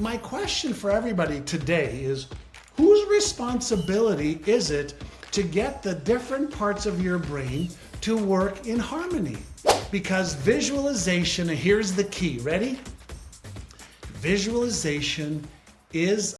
My question for everybody today is, whose responsibility is it to get the different parts of your brain to work in harmony? Because visualization, and here's the key, ready? Visualization is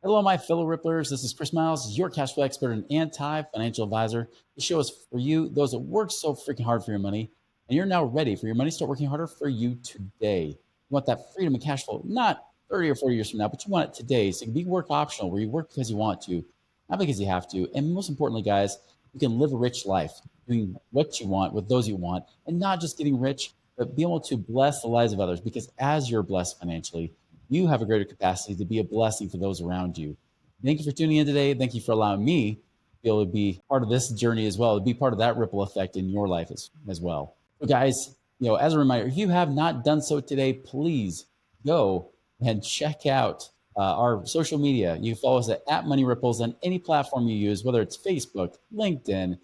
Hello, my fellow Ripplers. This is Chris Miles, your cash flow expert and anti-financial advisor. This show is for you, those that work so freaking hard for your money, and you're now ready for your money to start working harder for you today. You want that freedom and cash flow, not 30 or 40 years from now, but you want it today. So it can be work optional, where you work because you want to, not because you have to. And most importantly, guys, you can live a rich life doing what you want with those you want, and not just getting rich, but be able to bless the lives of others. Because as you're blessed financially, you have a greater capacity to be a blessing for those around you. Thank you for tuning in today. Thank you for allowing me to be able to be part of this journey as well, to be part of that ripple effect in your life as well. So guys, as a reminder, if you have not done so today, please go and check out our social media. You can follow us at Money Ripples on any platform you use, whether it's Facebook, LinkedIn,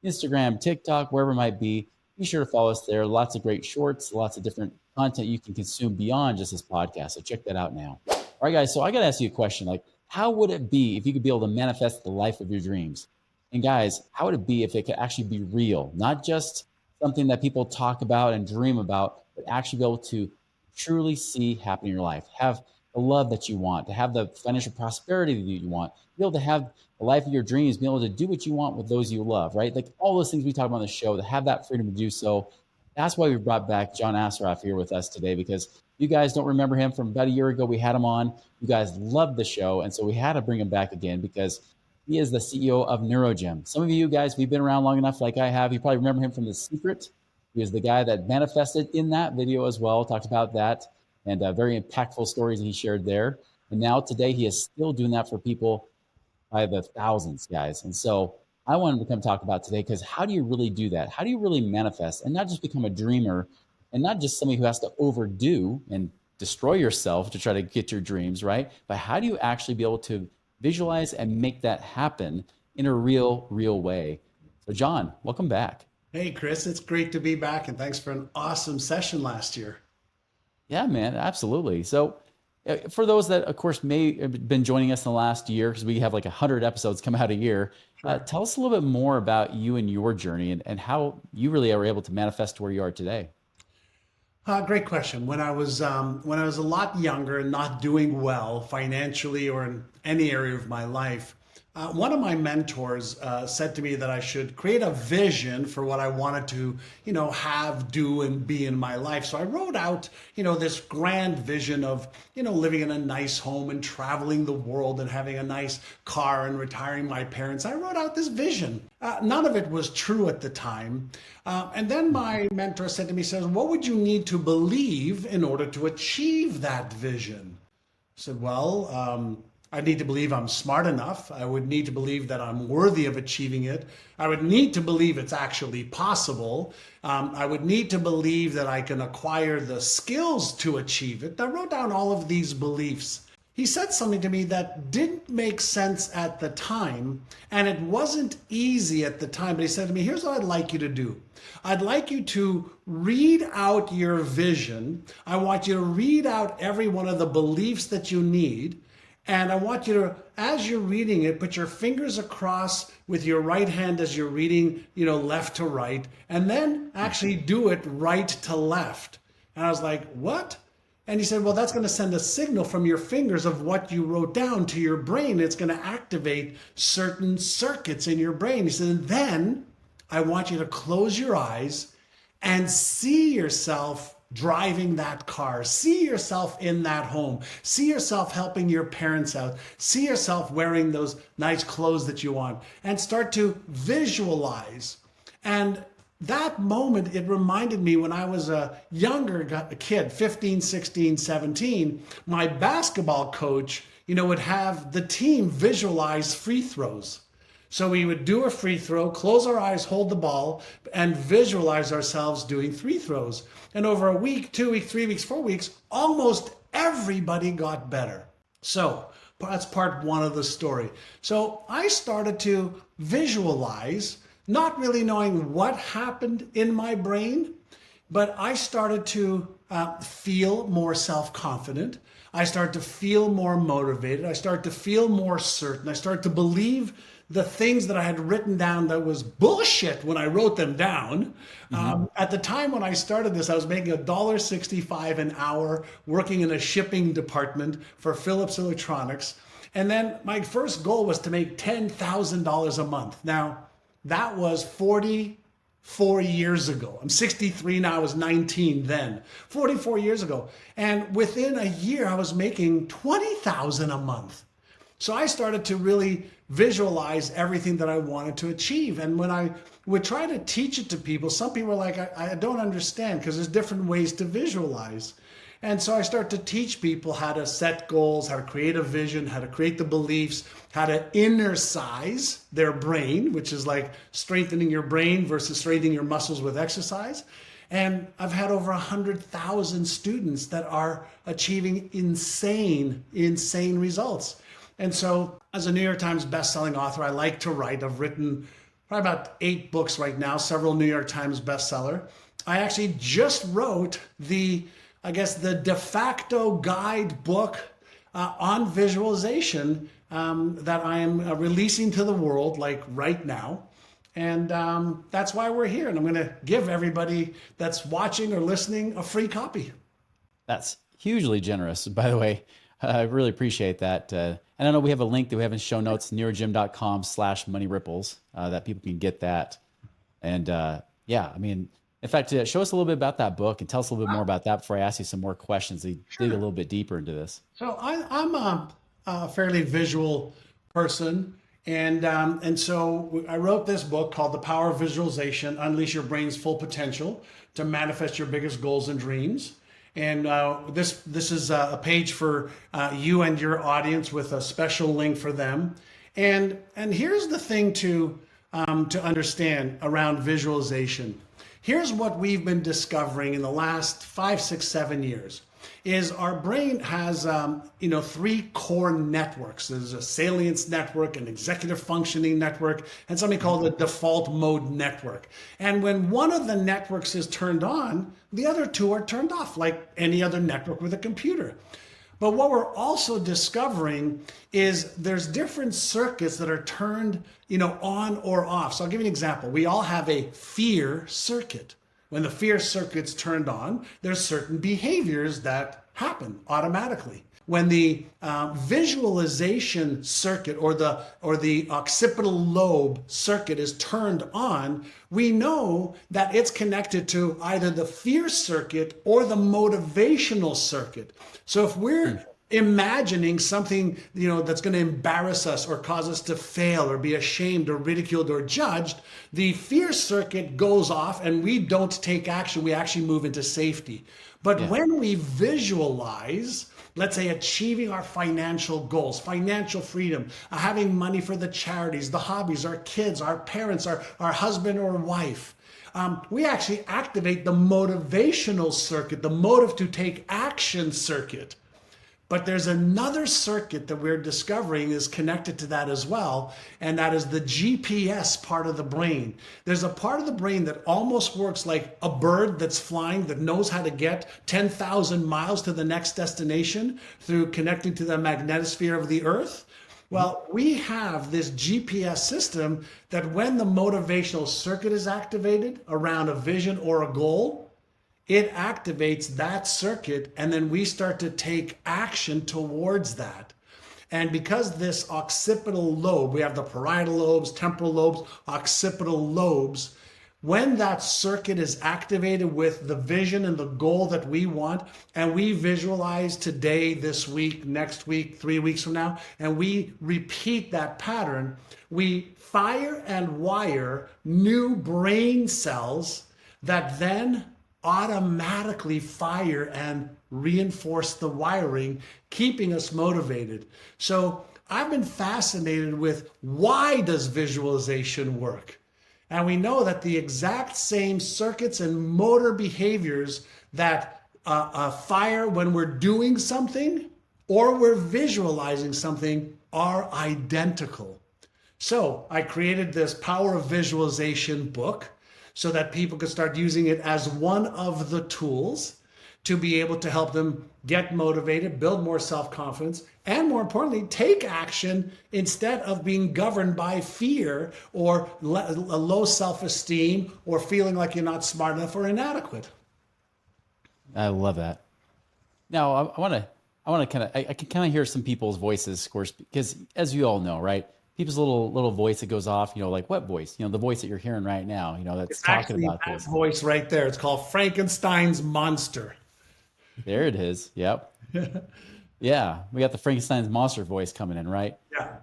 Instagram, TikTok, wherever it might be. Be sure to follow us there. Lots of great shorts, lots of different content you can consume beyond just this podcast. So check that out now. All right, guys. So I got to ask you a question. Like, how would it be if you could be able to manifest the life of your dreams? And guys, how would it be if it could actually be real? Not just something that people talk about and dream about, but actually be able to truly see happen in your life. Have the love that you want, to have the financial prosperity that you want, be able to have the life of your dreams, be able to do what you want with those you love, right? Like all those things we talk about on the show, to have that freedom to do so. That's why we brought back John Assaraf here with us today, because you guys don't remember him from about a year ago. We had him on. You guys loved the show. And so we had to bring him back again because he is the CEO of NeuroGym. Some of you guys, we've been around long enough like I have. You probably remember him from The Secret. He is the guy that manifested in that video as well, talked about that, and very impactful stories that he shared there. And now today he is still doing that for people by the thousands, guys. And so I wanted to come talk about today, because how do you really do that? How do you really manifest and not just become a dreamer and not just somebody who has to overdo and destroy yourself to try to get your dreams, right? But how do you actually be able to visualize and make that happen in a real way? So John, welcome back. Hey, Chris, it's great to be back, and thanks for an awesome session last year. Yeah, man, absolutely. So for those that, of course, may have been joining us in the last year, because we have like 100 episodes come out a year, tell us a little bit more about you and your journey, and how you really are able to manifest to where you are today. Great question. When I was a lot younger and not doing well financially or in any area of my life, one of my mentors said to me that I should create a vision for what I wanted to, have, do, and be in my life. So I wrote out, this grand vision of, living in a nice home and traveling the world and having a nice car and retiring my parents. I wrote out this vision. None of it was true at the time. And then my mentor said to me, what would you need to believe in order to achieve that vision? I said, well, I need to believe I'm smart enough. I would need to believe that I'm worthy of achieving it. I would need to believe it's actually possible. I would need to believe that I can acquire the skills to achieve it. I wrote down all of these beliefs. He said something to me that didn't make sense at the time, and it wasn't easy at the time, but he said to me, here's what I'd like you to do. I'd like you to read out your vision. I want you to read out every one of the beliefs that you need. And I want you to, as you're reading it, put your fingers across with your right hand as you're reading, left to right, and then actually do it right to left. And I was like, what? And he said, well, that's going to send a signal from your fingers of what you wrote down to your brain. It's going to activate certain circuits in your brain. He said, and then I want you to close your eyes and see yourself driving that car. See yourself in that home. See yourself helping your parents out. See yourself wearing those nice clothes that you want, and start to visualize. And that moment, it reminded me when I was a younger kid, 15, 16, 17, my basketball coach, would have the team visualize free throws. So we would do a free throw, close our eyes, hold the ball, and visualize ourselves doing free throws. And over a week, 2 weeks, 3 weeks, 4 weeks, almost everybody got better. So that's part one of the story. So I started to visualize, not really knowing what happened in my brain, but I started to feel more self-confident. I started to feel more motivated. I started to feel more certain. I started to believe the things that I had written down that was bullshit when I wrote them down. At the time when I started this, I was making $1.65 an hour working in a shipping department for Philips Electronics. And then my first goal was to make $10,000 a month. Now, that was 44 years ago. I'm 63 now, I was 19 then. 44 years ago. And within a year, I was making $20,000 a month. So I started to really visualize everything that I wanted to achieve. And when I would try to teach it to people, some people were like, I don't understand, because there's different ways to visualize. And so I started to teach people how to set goals, how to create a vision, how to create the beliefs, how to innercise their brain, which is like strengthening your brain versus strengthening your muscles with exercise. And I've had over 100,000 students that are achieving insane results. And so as a New York Times bestselling author, I like to write. I've written probably about 8 books right now, several New York Times bestseller. I actually just wrote the de facto guide book on visualization that I am releasing to the world like right now. And that's why we're here. And I'm going to give everybody that's watching or listening a free copy. That's hugely generous, by the way. I really appreciate that. And I know we have a link that we have in show notes, neurogym.com/moneyripples, that people can get that. And yeah, I mean, in fact, show us a little bit about that book and tell us a little bit more about that before I ask you some more questions to dig a little bit deeper into this. So I'm a fairly visual person. And so I wrote this book called The Power of Visualization, Unleash Your Brain's Full Potential to Manifest Your Biggest Goals and Dreams. And this is a page for you and your audience with a special link for them. And here's the thing to understand around visualization. Here's what we've been discovering in the last 5, 6, 7 years. Is our brain has 3 core networks. There's a salience network, an executive functioning network, and something called a default mode network. And when one of the networks is turned on, the other 2 are turned off, like any other network with a computer. But what we're also discovering is there's different circuits that are turned, on or off. So I'll give you an example. We all have a fear circuit. When the fear circuit's turned on, there's certain behaviors that happen automatically. When the visualization circuit or the occipital lobe circuit is turned on, we know that it's connected to either the fear circuit or the motivational circuit. So if we're imagining something that's going to embarrass us or cause us to fail or be ashamed or ridiculed or judged, the fear circuit goes off and we don't take action. We actually move into safety. But when we visualize, let's say, achieving our financial goals, financial freedom, having money for the charities, the hobbies, our kids, our parents, our husband or wife, we actually activate the motivational circuit, the motive to take action circuit. But there's another circuit that we're discovering is connected to that as well, and that is the GPS part of the brain. There's a part of the brain that almost works like a bird that's flying that knows how to get 10,000 miles to the next destination through connecting to the magnetosphere of the Earth. Well, we have this GPS system that when the motivational circuit is activated around a vision or a goal, it activates that circuit, and then we start to take action towards that. And because this occipital lobe, we have the parietal lobes, temporal lobes, occipital lobes, when that circuit is activated with the vision and the goal that we want, and we visualize today, this week, next week, 3 weeks from now, and we repeat that pattern, we fire and wire new brain cells that then automatically fire and reinforce the wiring, keeping us motivated. So I've been fascinated with, why does visualization work? And we know that the exact same circuits and motor behaviors that fire when we're doing something or we're visualizing something are identical. So I created this Power of Visualization book so that people could start using it as one of the tools to be able to help them get motivated, build more self-confidence, and more importantly, take action instead of being governed by fear or a low self-esteem or feeling like you're not smart enough or inadequate. I love that. Now, I want to I can kind of hear some people's voices, of course, because as you all know, right? People's little voice that goes off, like what voice? The voice that you're hearing right now, that's It's talking actually about that this. voice right there. It's called Frankenstein's monster. There it is. Yep. Yeah, we got the Frankenstein's monster voice coming in, right?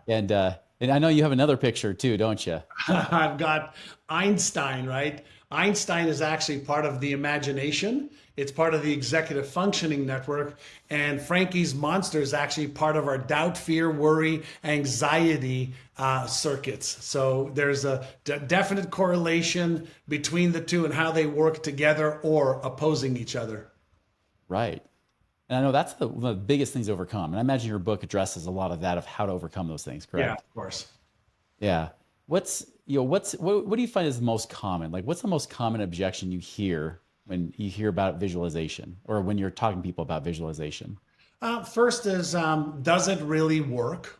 Yeah. And I know you have another picture too, don't you? I've got Einstein, right? Einstein is actually part of the imagination. It's part of the executive functioning network. And Frankie's monster is actually part of our doubt, fear, worry, anxiety circuits. So there's a definite correlation between the two and how they work together or opposing each other. Right. And I know that's one of the biggest things to overcome. And I imagine your book addresses a lot of that, of how to overcome those things, correct? Yeah, of course. Yeah. What do you find is the most common? Like, what's the most common objection you hear when you hear about visualization, or when you're talking to people about visualization? First is, does it really work?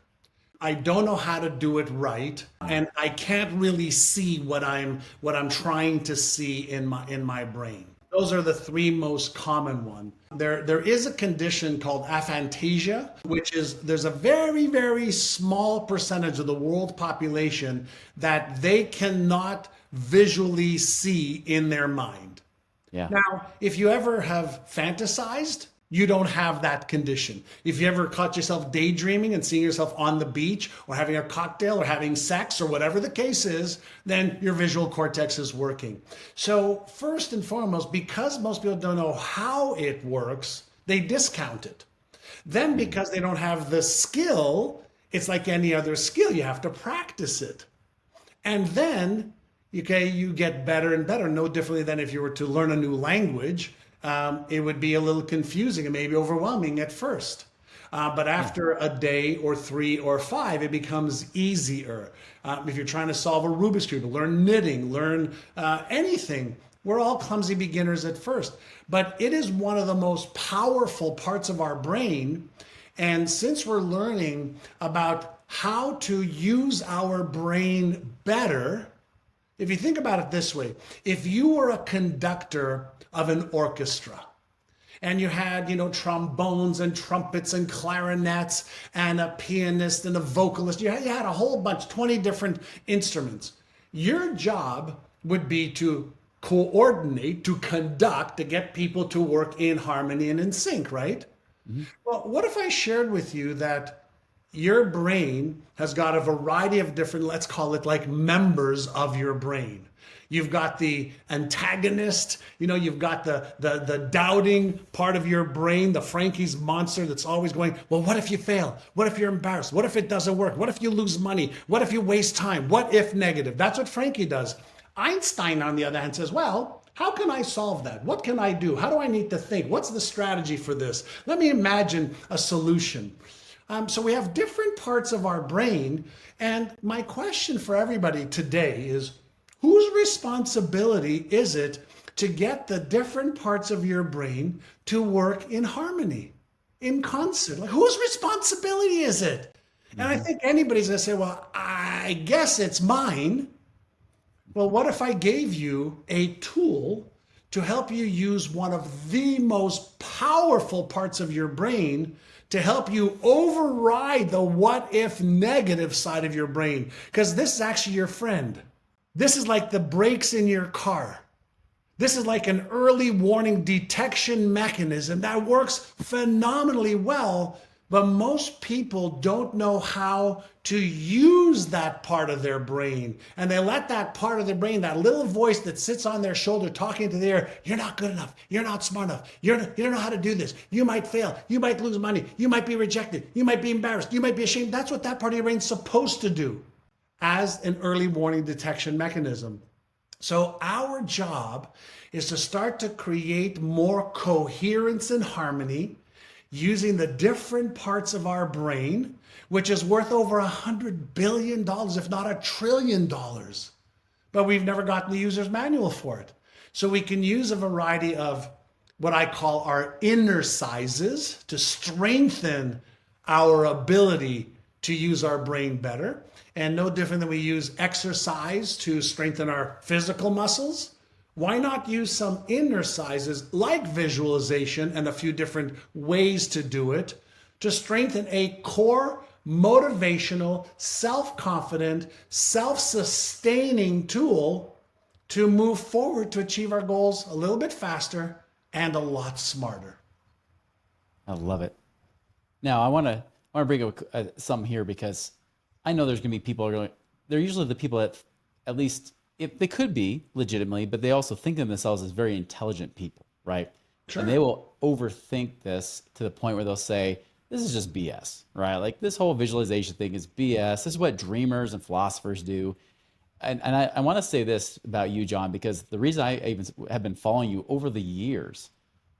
I don't know how to do it right, and I can't really see what I'm trying to see in my brain. Those are the three most common ones. There is a condition called aphantasia, which is there's a very, very small percentage of the world population that they cannot visually see in their mind. Yeah. Now, if you ever have fantasized, you don't have that condition. If you ever caught yourself daydreaming and seeing yourself on the beach or having a cocktail or having sex or whatever the case is, then your visual cortex is working. So first and foremost, because most people don't know how it works, they discount it. Then because they don't have the skill, it's like any other skill, you have to practice it. And then, okay, you get better and better, no differently than if you were to learn a new language. It would be a little confusing and maybe overwhelming at first. But after a day or 3 or 5, it becomes easier. If you're trying to solve a Rubik's Cube, learn knitting, learn anything, we're all clumsy beginners at first. But it is one of the most powerful parts of our brain. And since we're learning about how to use our brain better, if you think about it this way, if you were a conductor of an orchestra and you had, trombones and trumpets and clarinets and a pianist and a vocalist, you had a whole bunch, 20 different instruments. Your job would be to coordinate, to conduct, to get people to work in harmony and in sync, right? Mm-hmm. Well, what if I shared with you that your brain has got a variety of different, let's call it like members of your brain. You've got the antagonist, you've got the doubting part of your brain, the Frankie's monster that's always going, well, what if you fail? What if you're embarrassed? What if it doesn't work? What if you lose money? What if you waste time? What if negative? That's what Frankie does. Einstein, on the other hand, says, well, how can I solve that? What can I do? How do I need to think? What's the strategy for this? Let me imagine a solution. So we have different parts of our brain. And my question for everybody today is, whose responsibility is it to get the different parts of your brain to work in harmony, in concert? Like, whose responsibility is it? And I think anybody's going to say, well, I guess it's mine. Well, what if I gave you a tool to help you use one of the most powerful parts of your brain to help you override the what if negative side of your brain? Because this is actually your friend. This is like the brakes in your car. This is like an early warning detection mechanism that works phenomenally well, but most people don't know how to use that part of their brain. And they let that part of their brain, that little voice that sits on their shoulder talking to the air, you're not good enough, you're not smart enough, you don't know how to do this, you might fail, you might lose money, you might be rejected, you might be embarrassed, you might be ashamed. That's what that part of your brain's supposed to do as an early warning detection mechanism. So our job is to start to create more coherence and harmony using the different parts of our brain, which is worth over $100 billion, if not $1 trillion. But we've never gotten the user's manual for it. So we can use a variety of what I call our Innercises to strengthen our ability to use our brain better. And no different than we use exercise to strengthen our physical muscles. Why not use some Innercises like visualization and a few different ways to do it to strengthen a core, motivational, self-confident, self-sustaining tool to move forward to achieve our goals a little bit faster and a lot smarter. I love it. Now, I want to bring up something here because I know there's going to be people who are going. They're usually the people that, at least, if they could be legitimately, but they also think of themselves as very intelligent people, right? Sure. And they will overthink this to the point where they'll say, "This is just BS," right? Like this whole visualization thing is BS. This is what dreamers and philosophers do. And I want to say this about you, John, because the reason I even have been following you over the years,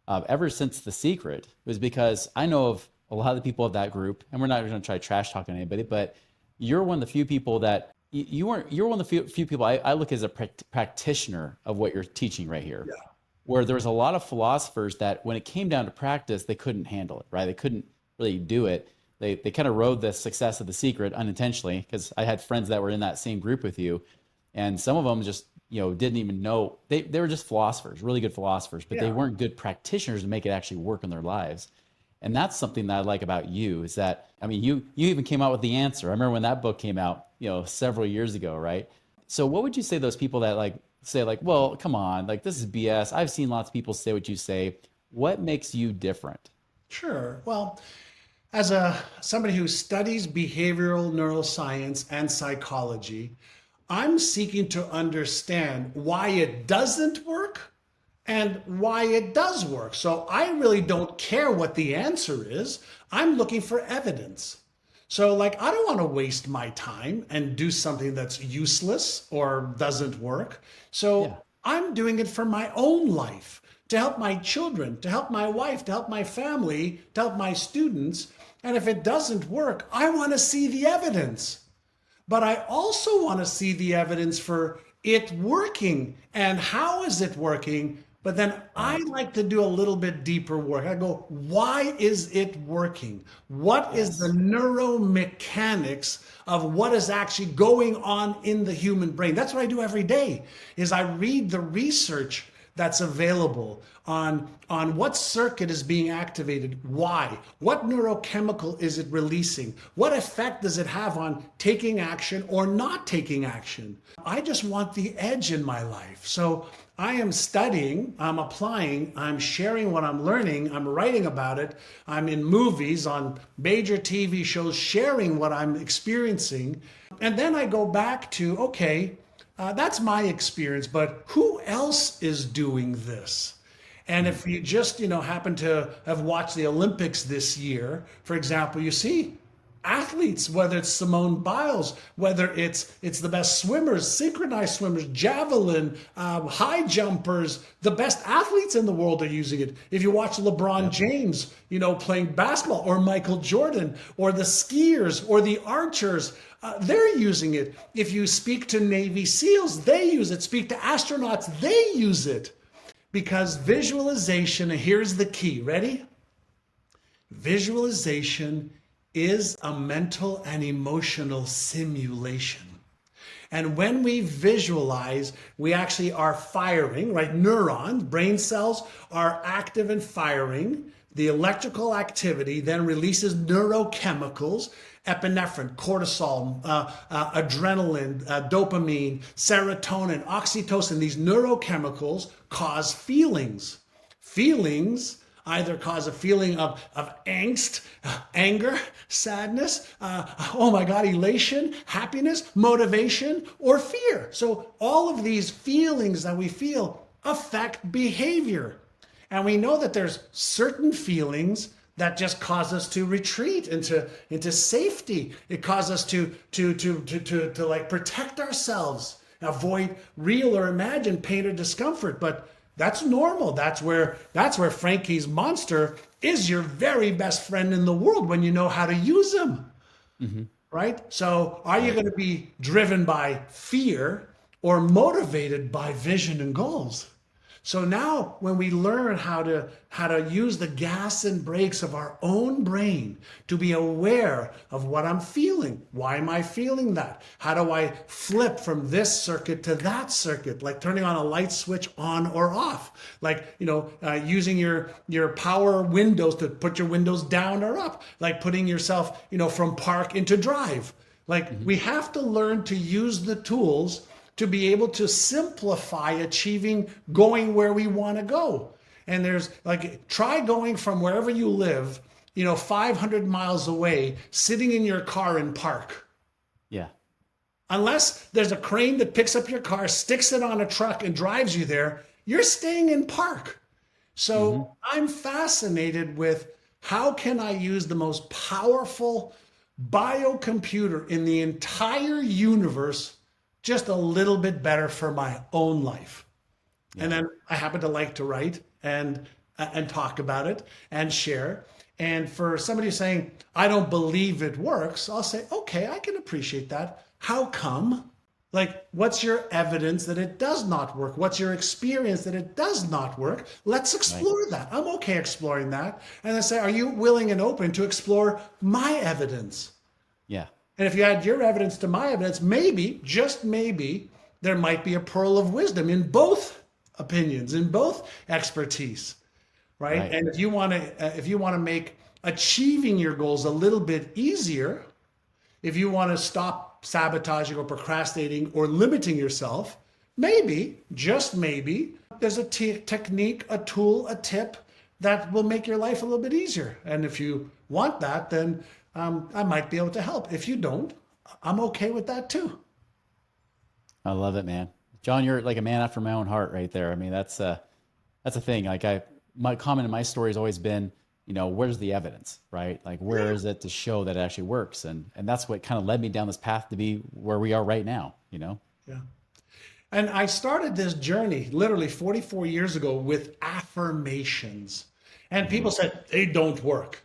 ever since The Secret, was because I know of a lot of the people of that group, and we're not going to try trash talking anybody, but you're one of the few people that you're one of the few people I look as a practitioner of what you're teaching right here. Yeah. Where there was a lot of philosophers that when it came down to practice, they couldn't handle it, right? They couldn't really do it. They kind of rode the success of The Secret unintentionally, because I had friends that were in that same group with you, and some of them just didn't even know they were just philosophers, really good philosophers, but they weren't good practitioners to make it actually work in their lives. And that's something that I like about you is that, I mean, you even came out with the answer. I remember when that book came out, several years ago, right? So what would you say to those people that say, well, come on, like this is BS. I've seen lots of people say what you say. What makes you different? Sure. Well, as somebody who studies behavioral neuroscience and psychology, I'm seeking to understand why it doesn't work and why it does work. So I really don't care what the answer is. I'm looking for evidence. So I don't want to waste my time and do something that's useless or doesn't work. So I'm doing it for my own life, to help my children, to help my wife, to help my family, to help my students. And if it doesn't work, I want to see the evidence. But I also want to see the evidence for it working and how is it working. But then I like to do a little bit deeper work. I go, why is it working? What is the neuromechanics of what is actually going on in the human brain? That's what I do every day, is I read the research that's available on what circuit is being activated, why, what neurochemical is it releasing, what effect does it have on taking action or not taking action. I just want the edge in my life. So I am studying, I'm applying, I'm sharing what I'm learning, I'm writing about it, I'm in movies, on major TV shows, sharing what I'm experiencing. And then I go back to, okay, that's my experience, but who else is doing this? And if you just, happen to have watched the Olympics this year, for example, you see athletes, whether it's Simone Biles, whether it's the best swimmers, synchronized swimmers, javelin, high jumpers, the best athletes in the world are using it. If you watch LeBron James, playing basketball, or Michael Jordan, or the skiers, or the archers, they're using it. If you speak to Navy SEALs, they use it. Speak to astronauts, they use it. Because visualization, and here's the key, ready? Visualization is a mental and emotional simulation. And when we visualize, we actually are firing, right? Neurons, brain cells are active and firing. The electrical activity then releases neurochemicals, epinephrine, cortisol, adrenaline, dopamine, serotonin, oxytocin. These neurochemicals cause feelings. Feelings either cause a feeling of angst, anger, sadness, oh my God, elation, happiness, motivation, or fear. So all of these feelings that we feel affect behavior. And we know that there's certain feelings that just cause us to retreat into safety. It causes us to protect ourselves. avoid real or imagined pain or discomfort. But that's normal. That's where Frankie's monster is your very best friend in the world when you know how to use him. Mm-hmm. Right? So are you Right. going to be driven by fear or motivated by vision and goals? So now when we learn how to use the gas and brakes of our own brain to be aware of what I'm feeling, why am I feeling that? How do I flip from this circuit to that circuit? Like turning on a light switch on or off. Like, using your power windows to put your windows down or up. Like putting yourself, from park into drive. Like we have to learn to use the tools to be able to simplify achieving going where we want to go. And there's like, try going from wherever you live, 500 miles away, sitting in your car in park. Yeah. Unless there's a crane that picks up your car, sticks it on a truck and drives you there, you're staying in park. So I'm fascinated with how can I use the most powerful biocomputer in the entire universe just a little bit better for my own life. Yeah. And then I happen to like to write and talk about it and share. And for somebody saying, I don't believe it works, I'll say, okay, I can appreciate that. How come? Like, what's your evidence that it does not work? What's your experience that it does not work? Let's explore that. I'm okay exploring that. And then say, are you willing and open to explore my evidence? Yeah. And if you add your evidence to my evidence, maybe, just maybe, there might be a pearl of wisdom in both opinions, in both expertise, right? And if you want to make achieving your goals a little bit easier, if you want to stop sabotaging or procrastinating or limiting yourself, maybe, just maybe, there's a technique, a tool, a tip that will make your life a little bit easier. And if you want that, then I might be able to help. If you don't, I'm okay with that too. I love it, man. John, you're like a man after my own heart right there. I mean, that's a thing. Like my comment in my story has always been, where's the evidence, right? Like, where is it to show that it actually works? And that's what kind of led me down this path to be where we are right now, Yeah. And I started this journey literally 44 years ago with affirmations. And people said, they don't work.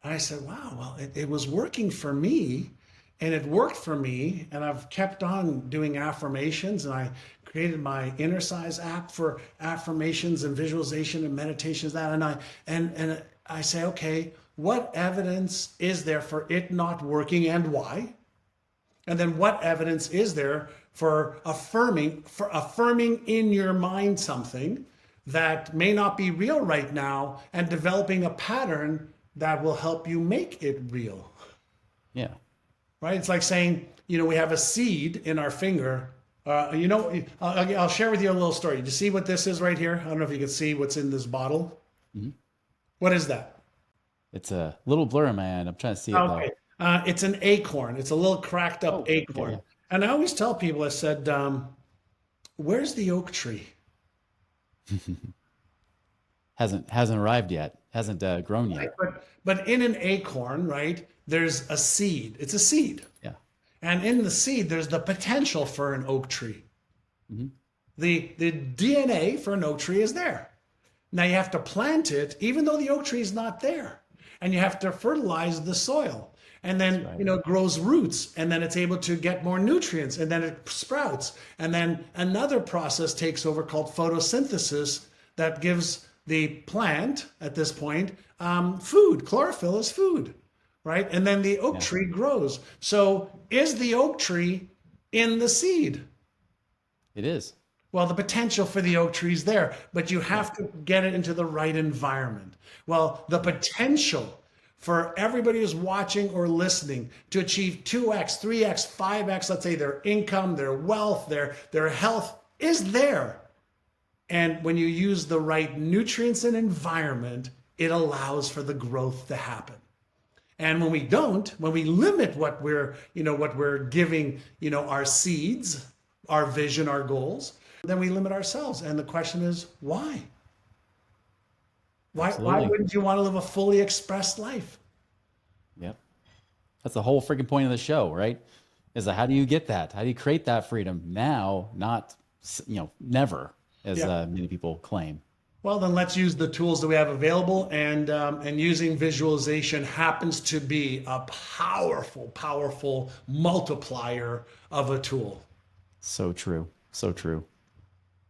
And I said, wow, well, it was working for me and it worked for me. And I've kept on doing affirmations, and I created my Innercise app for affirmations and visualization and meditations. And I say, okay, what evidence is there for it not working and why? And then what evidence is there for affirming in your mind something that may not be real right now and developing a pattern that will help you make it real. Yeah. Right? It's like saying, we have a seed in our finger. I'll share with you a little story. Do you see what this is right here? I don't know if you can see what's in this bottle. Mm-hmm. What is that? It's a little blur in my end. I'm trying to see it though. It's an acorn. It's a little cracked up acorn. Okay. And I always tell people, I said, where's the oak tree? Hasn't arrived yet. Hasn't grown yet. Right. But in an acorn, right, there's a seed. It's a seed. Yeah. And in the seed, there's the potential for an oak tree. Mm-hmm. The DNA for an oak tree is there. Now you have to plant it, even though the oak tree is not there. And you have to fertilize the soil. And then, it grows roots, and then it's able to get more nutrients, and then it sprouts. And then another process takes over called photosynthesis that gives the plant, at this point, food. Chlorophyll is food, right? And then the oak tree grows. So is the oak tree in the seed? It is. Well, the potential for the oak tree is there, but you have to get it into the right environment. Well, the potential for everybody who's watching or listening to achieve 2x, 3x, 5x, let's say their income, their wealth, their health is there. And when you use the right nutrients and environment, it allows for the growth to happen. And when we don't, when we limit what we're giving, our seeds, our vision, our goals, then we limit ourselves. And the question is, why? Why wouldn't you want to live a fully expressed life? Yep. That's the whole freaking point of the show, right? is that how do you get that? How do you create that freedom now, not, never, as Yeah. many people claim? Well, then let's use the tools that we have available, and using visualization happens to be a powerful, powerful multiplier of a tool. So true. So true.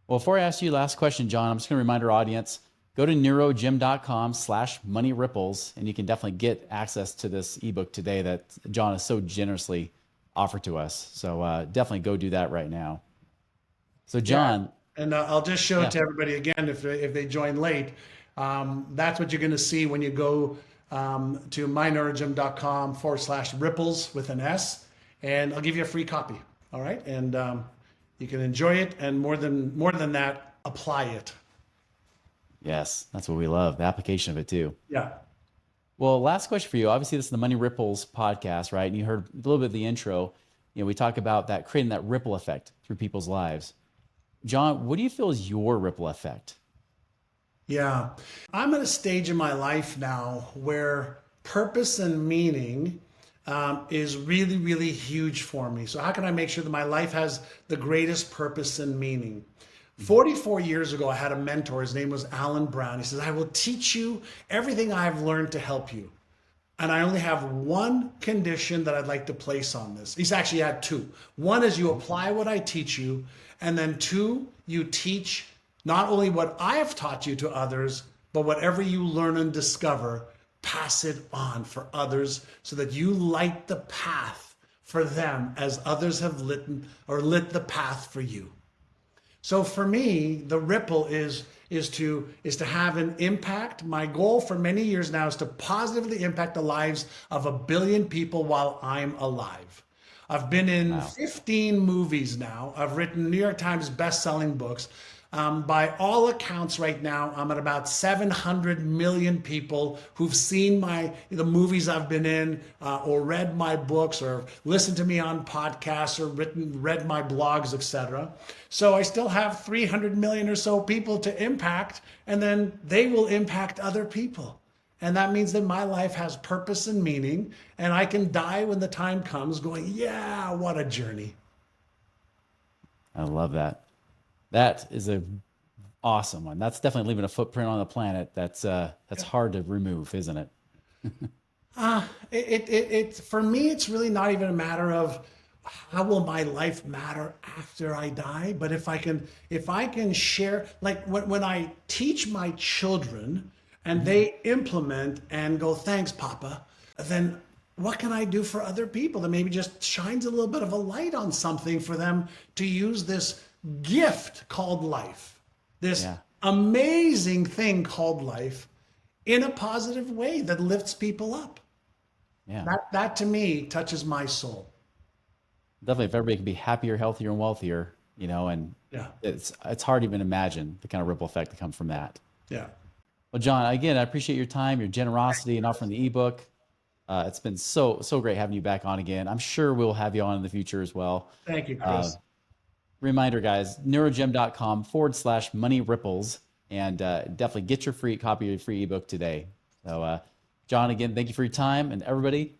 Well, before I ask you last question, John, I'm just going to remind our audience, go to neurogym.com/moneyripples, and you can definitely get access to this ebook today that John has so generously offered to us. So definitely go do that right now. So Yeah, John, and I'll just show it yeah, to everybody again if they join late. That's what you're going to see when you go to myneuroGym.com/ripples with an S, and I'll give you a free copy. All right, and you can enjoy it, and more than that, apply it. yes, that's what we love, the application of it too. Yeah. Well, last question for you. Obviously, this is the Money Ripples podcast, right? And you heard a little bit of the intro. We talk about that creating that ripple effect through people's lives. John, what do you feel is your ripple effect? Yeah. I'm at a stage in my life now where purpose and meaning is really, really huge for me. So, how can I make sure that my life has the greatest purpose and meaning? 44 years ago, I had a mentor. His name was Alan Brown. He says, I will teach you everything I've learned to help you. And I only have one condition that I'd like to place on this. He's actually had two. One is you apply what I teach you. And then two, you teach not only what I have taught you to others, but whatever you learn and discover, pass it on for others so that you light the path for them as others have lit the path for you. So for me, the ripple is to have an impact. My goal for many years now is to positively impact the lives of 1 billion people while I'm alive. I've been in Wow. 15 movies now. I've written New York Times best-selling books. By all accounts, right now, I'm at about 700 million people who've seen the movies I've been in, or read my books, or listened to me on podcasts, or read my blogs, etc. So I still have 300 million or so people to impact, and then they will impact other people. And that means that my life has purpose and meaning, and I can die when the time comes going, yeah, what a journey. I love that. That is a awesome one. That's definitely leaving a footprint on the planet. That's hard to remove, isn't it? For me, it's really not even a matter of how will my life matter after I die, but if I can share, like when I teach my children and they implement and go, thanks, Papa, then what can I do for other people that maybe just shines a little bit of a light on something for them to use this gift called life, this Yeah. amazing thing called life in a positive way that lifts people up. Yeah. That to me touches my soul. Definitely, if everybody can be happier, healthier, and wealthier, and Yeah. it's hard to even imagine the kind of ripple effect that comes from that. Yeah. Well, John, again, I appreciate your time, your generosity, and offering the ebook. It's been so great having you back on again. I'm sure we'll have you on in the future as well. Thank you, Uh, Chris. Reminder, guys, neurogym.com/money ripples, and definitely get your free copy of your free ebook today. So, John, again, thank you for your time. And everybody,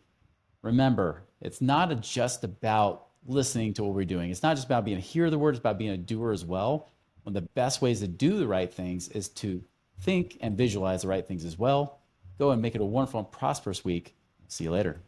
remember, it's not just about listening to what we're doing. It's not just about being a hearer of the word, it's about being a doer as well. One of the best ways to do the right things is to think and visualize the right things as well. Go and make it a wonderful and prosperous week. See you later.